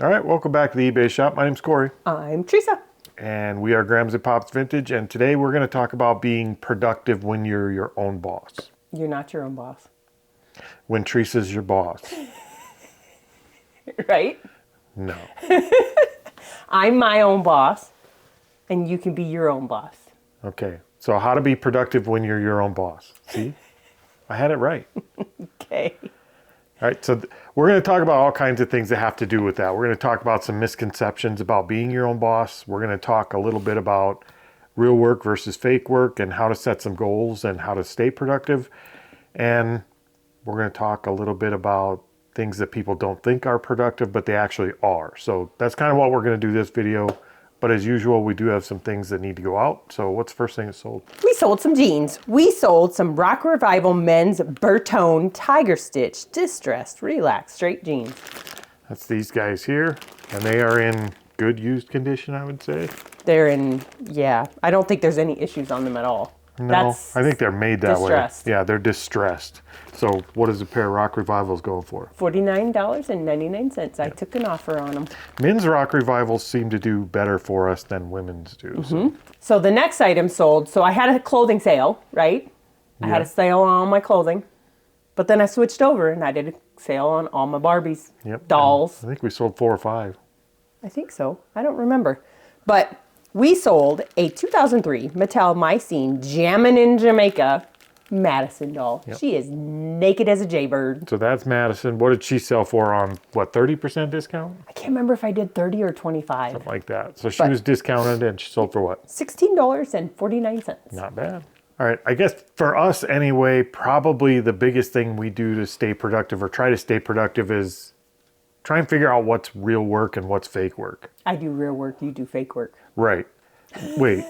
All right, welcome back to the eBay shop. My name's Corey. I'm Teresa. And we are Grams and Pops Vintage. And today we're going to talk about being productive when you're your own boss. You're not your own boss. When Teresa's your boss. Right? No. I'm my own boss, and you can be your own boss. Okay, so how to be productive when you're your own boss. See? I had it right. Okay. All right, so we're going to talk about all kinds of things that have to do with that. We're going to talk about some misconceptions about being your own boss. We're going to talk a little bit about real work versus fake work and how to set some goals and how to stay productive. And we're going to talk a little bit about things that people don't think are productive, but they actually are. So that's kind of what we're going to do this video. But as usual, we do have some things that need to go out. So what's the first thing that sold? We sold some jeans. We sold some Rock Revival men's Burton Tiger Stitch Distressed Relax Straight Jeans. That's these guys here. And they are in good used condition, I would say. They're in, yeah. I don't think there's any issues on them at all. No, I think they're made that distressed. way. Yeah, they're distressed. So what is a pair of Rock Revivals going for? $49.99. I took an offer on them. Men's Rock Revivals seem to do better for us than women's do. Mm-hmm. So the next item sold. So I had a clothing sale, right? I had a sale on all my clothing. But then I switched over and I did a sale on all my Barbies, dolls. I think we sold 4 or 5. I think so. I don't remember. But we sold a 2003 Mattel My Scene Jammin' in Jamaica Madison doll. Yep. She is naked as a jaybird. So that's Madison. What did she sell for on, what, 30% discount? I can't remember if I did 30 or 25. Something like that. So she was discounted and she sold for what? $16.49. Not bad. All right. I guess for us anyway, probably the biggest thing we do to stay productive or try to stay productive is try and figure out what's real work and what's fake work. I do real work. You do fake work. Right. Wait.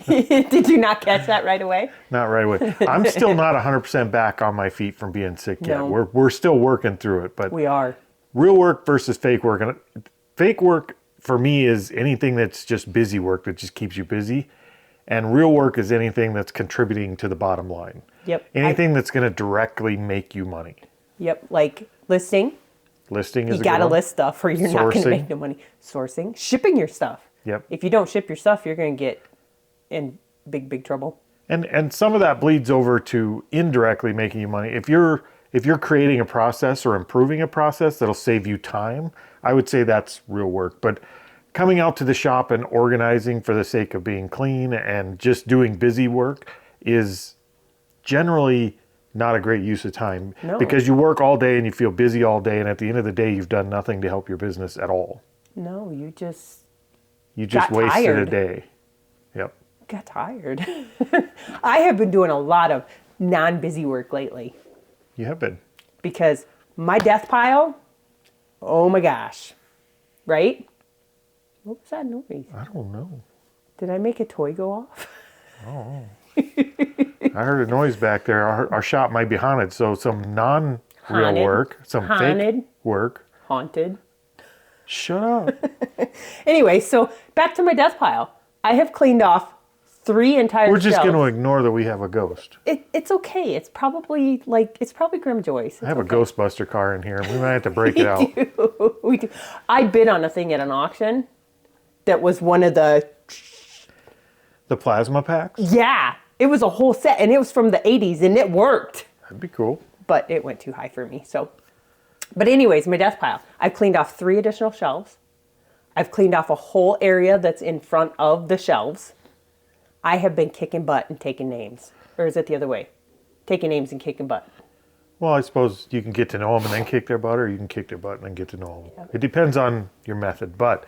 Did you not catch that right away? Not right away. I'm still not 100% back on my feet from being sick yet. No. We're still working through it, but we are. Real work versus fake work. And fake work for me is anything that's just busy work that just keeps you busy. And real work is anything that's contributing to the bottom line. Yep. Anything that's going to directly make you money. Yep. Like listing. Listing is you got to list stuff or you're not going to make no money. Sourcing. Shipping your stuff. Yep. If you don't ship your stuff, you're going to get in big trouble. And some of that bleeds over to indirectly making you money. If you're creating a process or improving a process that'll save you time, I would say that's real work. But coming out to the shop and organizing for the sake of being clean and just doing busy work is generally not a great use of time. No. Because you work all day and you feel busy all day, and at the end of the day you've done nothing to help your business at all. No, you just wasted tired. a day. Yep. Got tired. I have been doing a lot of non-busy work lately. You have been. Because my death pile, oh my gosh. Right? What was that noise? I don't know. Did I make a toy go off? Oh. I heard a noise back there. Our shop might be haunted, so some non-real work, some fake work. Haunted. Shut up. Anyway, so back to my death pile. I have cleaned off 3 entire We're just shelves. going to ignore that we have a ghost. It's okay. It's probably Grim Joyce. I have a Ghostbuster car in here. We might have to break it out. We do. I bid on a thing at an auction that was one of the plasma packs? Yeah. It was a whole set, and it was from the 80s, and it worked. That'd be cool. But it went too high for me, so. But anyways, my death pile. I've cleaned off 3 additional shelves. I've cleaned off a whole area that's in front of the shelves. I have been kicking butt and taking names. Or is it the other way? Taking names and kicking butt. Well, I suppose you can get to know them and then kick their butt, or you can kick their butt and then get to know them. Yep. It depends on your method. But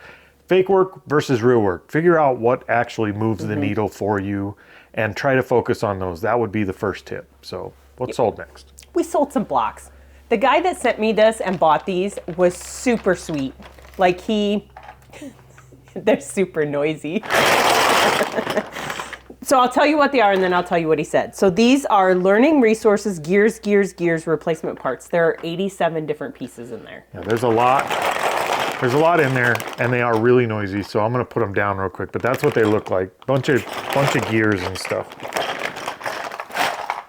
fake work versus real work. Figure out what actually moves the needle for you and try to focus on those. That would be the first tip. So what's sold next? We sold some blocks. The guy that sent me this and bought these was super sweet. Like they're super noisy. So I'll tell you what they are and then I'll tell you what he said. So these are Learning Resources Gears replacement parts. There are 87 different pieces in there. Yeah, there's a lot. There's a lot in there, and they are really noisy, so I'm going to put them down real quick. But that's what they look like. Bunch of gears and stuff.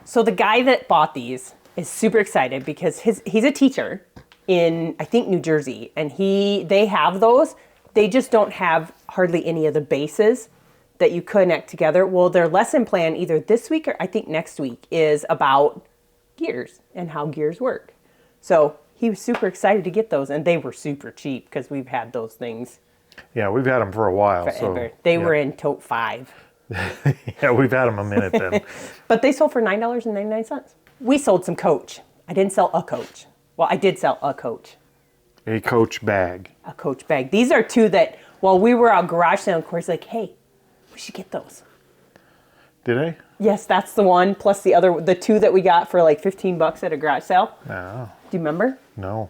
So the guy that bought these is super excited because he's a teacher, in, I think, New Jersey. And they have those. They just don't have hardly any of the bases that you connect together. Well, their lesson plan either this week or I think next week is about gears and how gears work. So he was super excited to get those, and they were super cheap because we've had those things Yeah, we've had them for a while. forever. So, They yeah. were in tote 5. Yeah, we've had them a minute then. But they sold for $9.99. We sold some Coach. I didn't sell a Coach. Well, I did sell a Coach. A Coach bag. A Coach bag. These are two that, while we were out garage sale, Corey's like, hey, we should get those. Did I? Yes, that's the one, plus the two that we got for like $15 at a garage sale. No. Do you remember? No.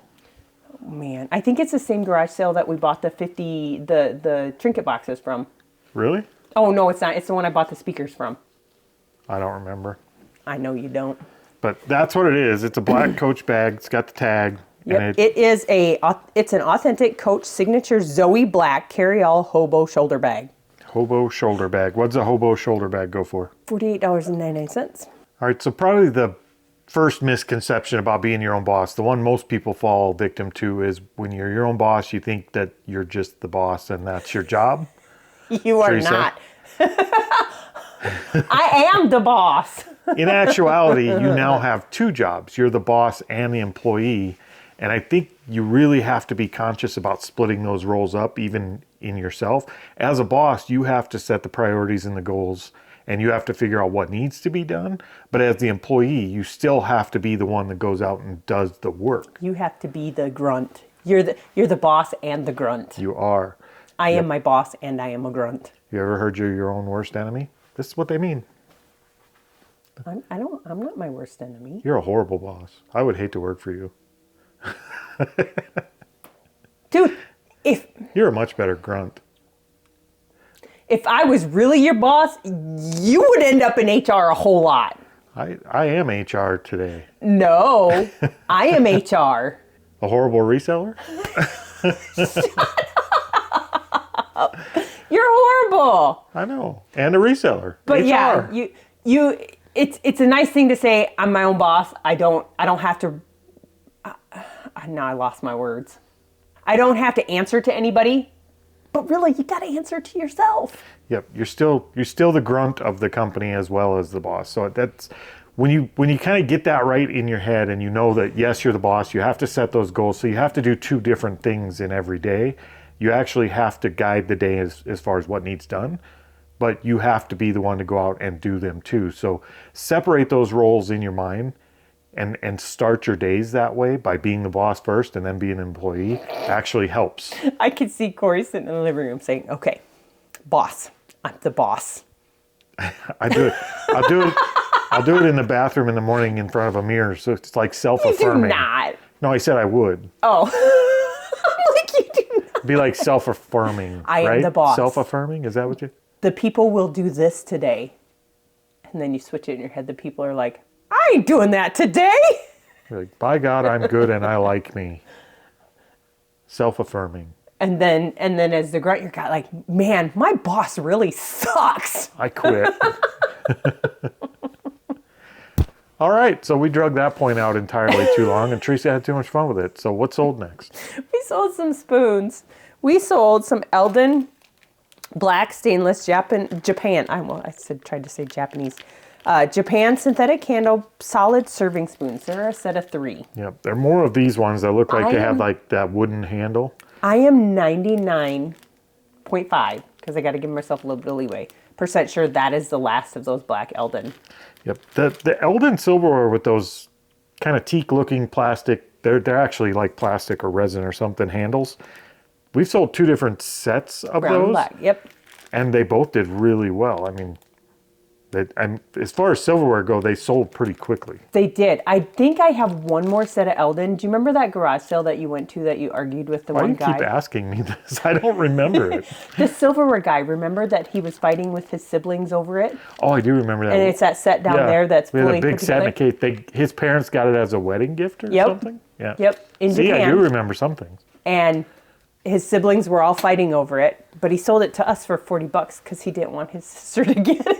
Oh, man, I think it's the same garage sale that we bought the trinket boxes from. Really? Oh, no, it's not. It's the one I bought the speakers from. I don't remember. I know you don't. But that's what it is. It's a black Coach bag. It's got the tag. Yep. And It's an authentic Coach signature Zoe Black carry-all hobo shoulder bag. Hobo shoulder bag. What's a hobo shoulder bag go for? $48.99. All right, so probably the first misconception about being your own boss, the one most people fall victim to, is when you're your own boss, you think that you're just the boss and that's your job. You are Teresa? not. I am the boss. In actuality, you now have two jobs. You're the boss and the employee. And I think you really have to be conscious about splitting those roles up, even in yourself. As a boss, you have to set the priorities and the goals, and you have to figure out what needs to be done. But as the employee, you still have to be the one that goes out and does the work. You have to be the grunt. You're the boss and the grunt. You are. I am my boss and I am a grunt. You ever heard you're your own worst enemy? This is what they mean. I'm not my worst enemy. You're a horrible boss. I would hate to work for you. Dude, You're a much better grunt. if I was really your boss, you would end up in HR a whole lot. I am HR today. No, I am HR. A horrible reseller? You're horrible. I know. And a reseller. But HR. yeah, it's a nice thing to say, I'm my own boss. I don't have to now I lost my words. I don't have to answer to anybody. But really, you got to answer to yourself. Yep, you're still the grunt of the company as well as the boss. So that's when you kind of get that right in your head, and you know that yes, you're the boss. You have to set those goals. So you have to do two different things in every day. You actually have to guide the day as far as what needs done, but you have to be the one to go out and do them too. So separate those roles in your mind and start your days that way by being the boss first and then being an employee actually helps. I could see Corey sitting in the living room saying, okay, boss, I'm the boss. I do it. I'll do it in the bathroom in the morning in front of a mirror. So it's like You self-affirming. do not. No, I said I would. Oh. I'm like, you do not. Be like self-affirming. I am right? the boss. Self-affirming? Is that what you? The people will do this today. And then you switch it in your head. The people are like, I ain't doing that today. You're like, by God, I'm good and I like me. Self-affirming. And then as the grunt, you're kind of like, man, my boss really sucks. I quit. All right, so we drug that point out entirely too long, and Teresa had too much fun with it. So what's sold next? We sold some spoons. We sold some Eldan black stainless Japan. Tried to say Japanese. Japan synthetic candle solid serving spoons. They're a set of 3. Yep, there are more of these ones that look like I they have am- like that wooden handle. I am 99.5 because I got to give myself a little bit of leeway. % sure that is the last of those black Eldan. Yep, the Eldan silverware with those kind of teak-looking plastic, they're actually like plastic or resin or something handles. We've sold 2 different sets of Brown those, and black. Yep. and they both did really well. I mean, as far as silverware go, they sold pretty quickly. They did. I think I have one more set of Eldan. Do you remember that garage sale that you went to that you argued with the Why do one you guy? keep asking me this? I don't remember it. The silverware guy. Remember that he was fighting with his siblings over it? Oh, I do remember that. And it's that set down there that's we had fully a big put set and together. a cake. His parents got it as a wedding gift or Yep. something. Yeah. Yep. In See, Japan. I do remember some things. And his siblings were all fighting over it, but he sold it to us for $40 because he didn't want his sister to get it.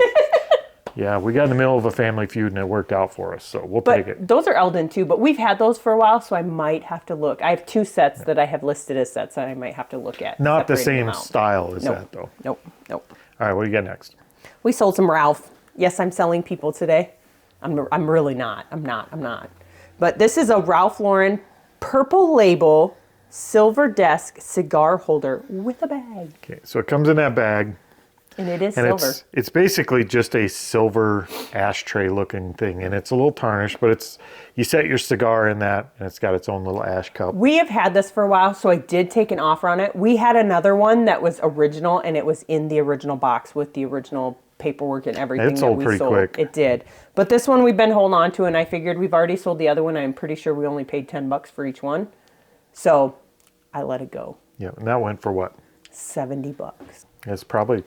Yeah, we got in the middle of a family feud and it worked out for us, so we'll take it. But those are Eldan too, but we've had those for a while, so I might have to look. I have 2 sets that I have listed as sets that I might have to look at. Not the separating same them out. style as Nope. that, though. Nope. Nope. All right, what do you got next? We sold some Ralph. Yes, I'm selling people today. I'm really not. I'm not. But this is a Ralph Lauren purple label silver desk cigar holder with a bag. Okay, so it comes in that bag. And it is And silver. it's basically just a silver ashtray looking thing, and it's a little tarnished, but you set your cigar in that, and it's got its own little ash cup. We have had this for a while, so I did take an offer on it. We had another one that was original, and it was in the original box with the original paperwork and everything. It sold that we pretty sold. quick. It did. But this one we've been holding on to, and I figured we've already sold the other one. I'm pretty sure we only paid $10 for each one. So I let it go. Yeah, and that went for what? $70. It's probably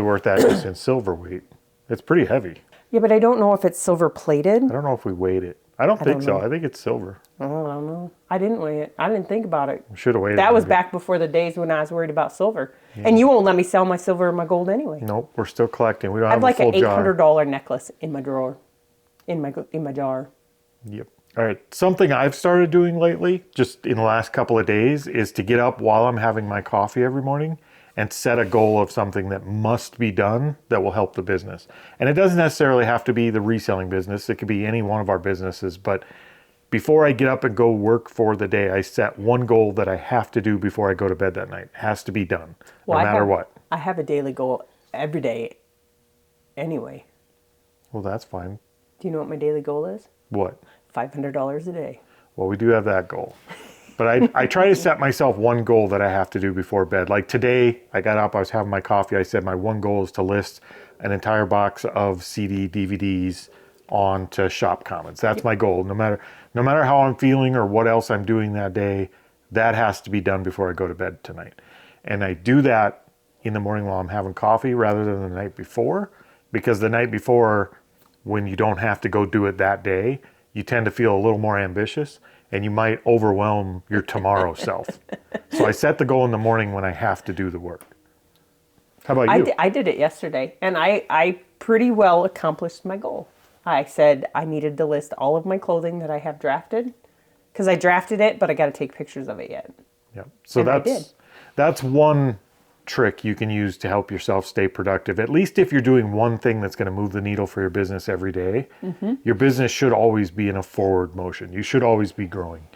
worth that just in silver weight. It's pretty heavy. Yeah, but I don't know if it's silver plated. I don't know if we weighed it. I don't think don't so. know. I think it's silver. I don't know. I didn't weigh it. I didn't think about it. We should have weighed it. That was maybe. back before the days when I was worried about silver. And you won't let me sell my silver and my gold anyway. Nope, we're still collecting. We don't I have have like a an full jar. $800 necklace in my drawer, in my jar. Yep. All right. Something I've started doing lately, just in the last couple of days, is to get up while I'm having my coffee every morning and set a goal of something that must be done that will help the business. And it doesn't necessarily have to be the reselling business. It could be any one of our businesses. But before I get up and go work for the day, I set one goal that I have to do before I go to bed that night. It has to be done, no matter what. I have a daily goal every day anyway. Well, that's fine. Do you know what my daily goal is? What? $500 a day. Well, we do have that goal. But I try to set myself one goal that I have to do before bed. Like today, I got up, I was having my coffee. I said my one goal is to list an entire box of CD, DVDs onto Shop Commons. That's my goal. No matter how I'm feeling or what else I'm doing that day, that has to be done before I go to bed tonight. And I do that in the morning while I'm having coffee rather than the night before, because the night before, when you don't have to go do it that day, you tend to feel a little more ambitious and you might overwhelm your tomorrow self. So I set the goal in the morning when I have to do the work. How about you? I did it yesterday, and I pretty well accomplished my goal. I said I needed to list all of my clothing that I have drafted, because I drafted it, but I got to take pictures of it yet. Yeah. So And I did. that's one trick you can use to help yourself stay productive. At least if you're doing one thing that's going to move the needle for your business every day, your business should always be in a forward motion. You should always be growing.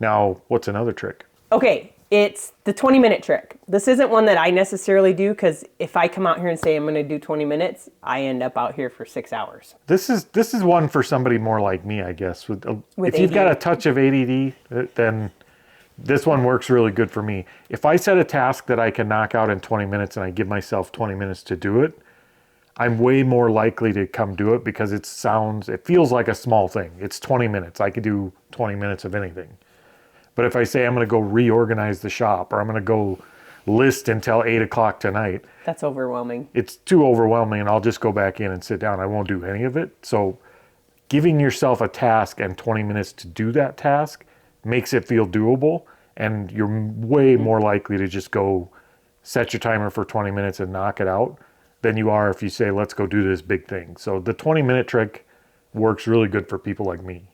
Now, what's another trick? Okay, it's the 20-minute trick. This isn't one that I necessarily do, because if I come out here and say I'm going to do 20 minutes, I end up out here for 6 hours. This is one for somebody more like me, I guess. With If you've got a ADD. touch of ADD, then this one works really good for me. If I set a task that I can knock out in 20 minutes and I give myself 20 minutes to do it, I'm way more likely to come do it, because it feels like a small thing. It's 20 minutes. I could do 20 minutes of anything. But if I say I'm going to go reorganize the shop, or I'm going to go list until 8 o'clock tonight, That's overwhelming. it's too overwhelming and I'll just go back in and sit down. I won't do any of it. So giving yourself a task and 20 minutes to do that task makes it feel doable, and you're way more likely to just go set your timer for 20 minutes and knock it out than you are if you say, let's go do this big thing. So the 20-minute trick works really good for people like me.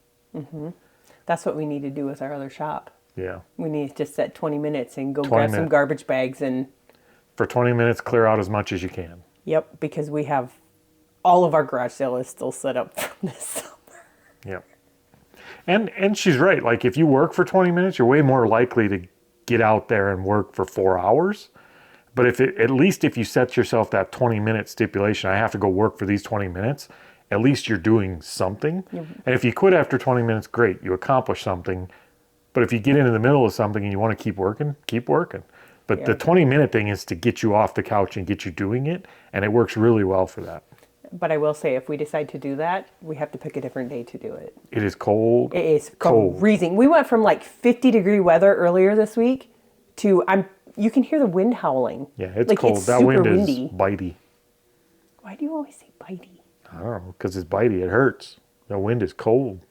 That's what we need to do with our other shop. Yeah. We need to just set 20 minutes and go 20 grab some minutes. garbage bags and, For 20 minutes, clear out as much as you can. yep, because we have all of our garage sale is still set up from this summer. Yeah. And she's right. Like, if you work for 20 minutes, you're way more likely to get out there and work for 4 hours. But at least if you set yourself that 20-minute stipulation, I have to go work for these 20 minutes, at least you're doing something. And if you quit after 20 minutes, great, you accomplish something. But if you get into the middle of something and you want to keep working, keep working. But the 20-minute thing is to get you off the couch and get you doing it, and it works really well for that. But I will say, if we decide to do that, we have to pick a different day to do it. It is cold. It is Cold. freezing. We went from like 50-degree weather earlier this week to you can hear the wind howling. Yeah, it's like, cold. It's That super wind windy. is bitey. Why do you always say bitey? I don't know, because it's bitey. It hurts. The wind is cold.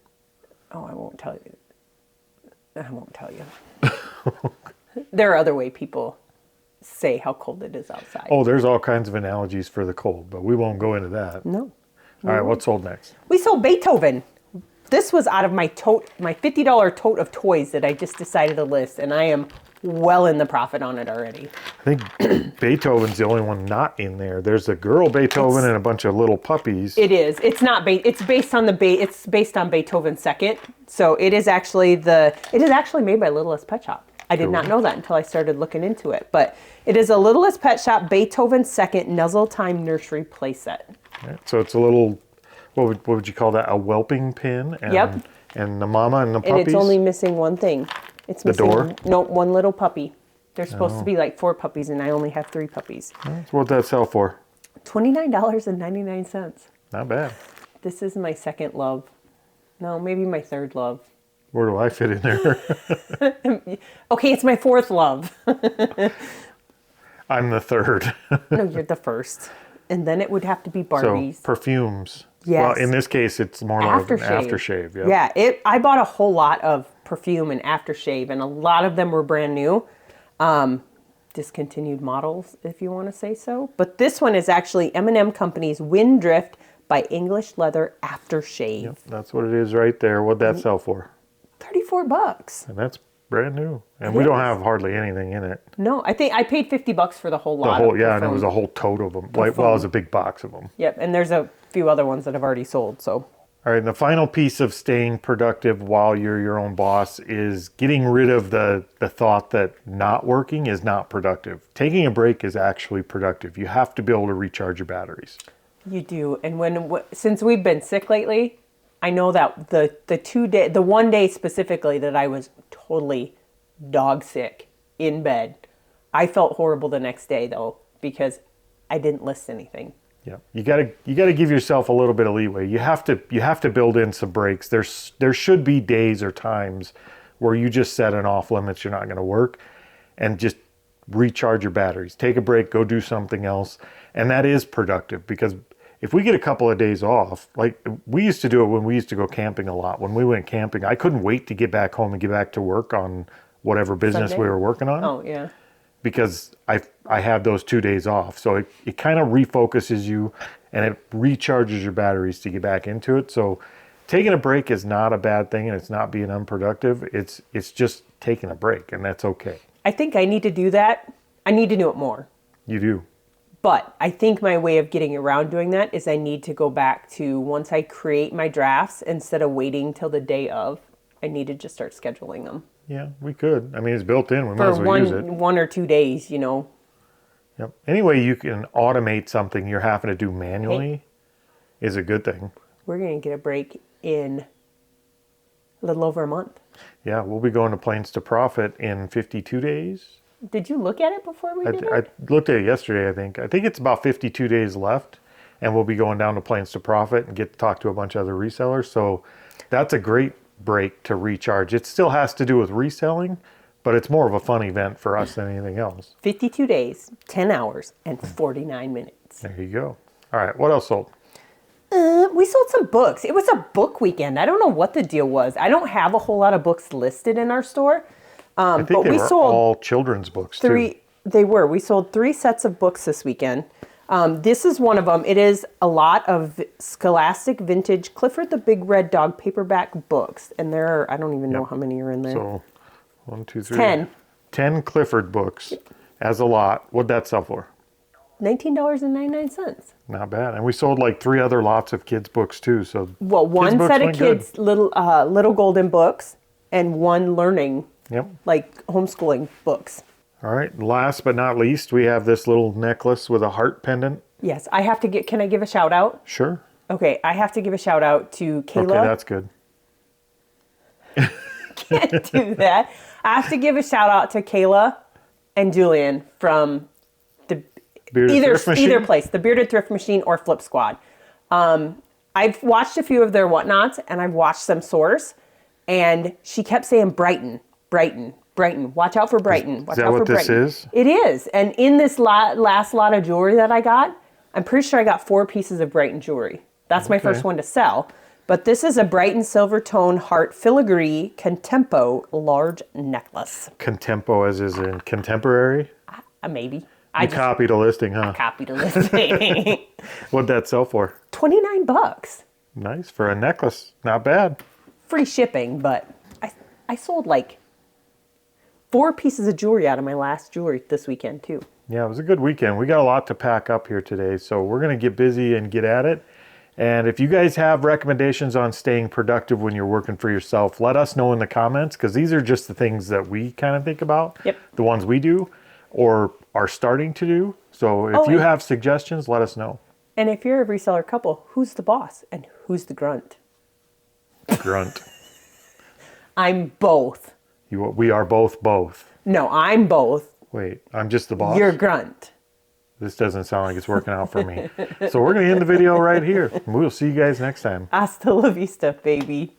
Oh, I won't tell you. I won't tell you. There are other way people say how cold it is outside. Oh, there's all kinds of analogies for the cold, but we won't go into that. No. All right, what's sold next? We sold Beethoven. This was out of my my $50 tote of toys that I just decided to list, and I am well in the profit on it already. I think Beethoven's the only one not in there. There's a girl Beethoven and a bunch of little puppies. It is. It's not. It's based on it's based on Beethoven's second. So it is actually It is actually made by Littlest Pet Shop. I did not know that until I started looking into it. But it is a Littlest Pet Shop Beethoven second Nuzzle Time Nursery playset. Right, so it's a little, what would you call that? A whelping pin. And, Yep. And the mama and the puppies. And it's only missing one thing. It's missing The door? No, one little puppy. There's supposed to be like 4 puppies, and I only have 3 puppies. What'd that sell for? $29.99. Not bad. This is my second love. No, maybe my third love. Where do I fit in there? Okay, it's my 4th love. I'm the third. No, you're the first. And then it would have to be Barbies. So perfumes. Yes. Well, in this case, it's more like an aftershave. Yep. Yeah, I bought a whole lot of perfume and aftershave, and a lot of them were brand new. Discontinued models, if you want to say so. But this one is actually M&M Company's Wind Drift by English Leather Aftershave. Yep, that's what it is right there. What'd that sell for? $34. And that's brand new. And we don't have hardly anything in it. No, I think I paid $50 for the whole lot. And it was a whole tote of them. Well, it was a big box of them. Yep, and there's a few other ones that I've already sold, so. All right, and the final piece of staying productive while you're your own boss is getting rid of the thought that not working is not productive. Taking a break is actually productive. You have to be able to recharge your batteries. You do, and since we've been sick lately, I know that the 1 day specifically that I was totally dog sick in bed, I felt horrible the next day though because I didn't list anything. Yeah, you gotta give yourself a little bit of leeway. You have to build in some breaks. There should be days or times where you just set an off limits. You're not going to work, and just recharge your batteries. Take a break. Go do something else, and that is productive because if we get a couple of days off, like we used to do it when we used to go camping a lot. When we went camping, I couldn't wait to get back home and get back to work on whatever business Sunday? we were working on. Oh yeah. Because I have those 2 days off. So it kind of refocuses you and it recharges your batteries to get back into it. So taking a break is not a bad thing and it's not being unproductive. It's just taking a break and that's okay. I think I need to do that. I need to do it more. You do. But I think my way of getting around doing that is I need to go back to once I create my drafts, instead of waiting till the day of, I need to just start scheduling them. Yeah, we could. I mean, it's built in. We might as well use it. 1 or 2 days, you know. Yep. Any way you can automate something you're having to do manually is a good thing. We're going to get a break in a little over a month. Yeah, we'll be going to Plains to Profit in 52 days. Did you look at it before we did I it? looked at it yesterday, I think. I think it's about 52 days left, and we'll be going down to Plains to Profit and get to talk to a bunch of other resellers. So that's a great break to recharge. It still has to do with reselling, but it's more of a fun event for us than anything else. 52 days, 10 hours, and 49 minutes. There you go. All right, what else sold? We sold some books. It was a book weekend. I don't know what the deal was. I don't have a whole lot of books listed in our store. I think but they we were sold all children's books, too. They were. We sold 3 sets of books this weekend. This is one of them. It is a lot of Scholastic Vintage Clifford the Big Red Dog paperback books. And there are, I don't even know how many are in there. So, 1, 2, 3. 10. 10 Clifford books as a lot. What'd that sell for? $19.99. Not bad. And we sold like 3 other lots of kids' books, too. So Well, one books set of went good. kids' little golden books and one learning, like homeschooling books. All right. Last but not least, we have this little necklace with a heart pendant. Yes, I have to can I give a shout out? Sure. Okay, I have to give a shout out to Kayla. Okay, that's good. Can't do that. I have to give a shout out to Kayla and Julian from the either place, the Bearded Thrift Machine or Flip Squad. I've watched a few of their whatnots and I've watched them source, and she kept saying Brighton, Brighton, Brighton. Watch out for Brighton. Watch Is that out what for this Brighton. is? It is. And in this last lot of jewelry that I got, I'm pretty sure I got 4 pieces of Brighton jewelry. That's my first one to sell. But this is a Brighton silver tone heart filigree Contempo large necklace. Contempo as is in contemporary? Maybe. You copied a listing, huh? Copied a listing. What'd that sell for? $29. Nice for a necklace. Not bad. Free shipping, but I sold like 4 pieces of jewelry out of my last jewelry this weekend too. Yeah, it was a good weekend. We got a lot to pack up here today, so we're going to get busy and get at it. And if you guys have recommendations on staying productive when you're working for yourself, let us know in the comments, because these are just the things that we kind of think about. Yep. The ones we do or are starting to do. So if you have suggestions, let us know. And if you're a reseller couple, who's the boss and who's the grunt? Grunt. I'm both. We are both. No, I'm both. Wait, I'm just the boss? You're grunt. This doesn't sound like it's working out for me. So we're going to end the video right here. We'll see you guys next time. Hasta la vista, baby.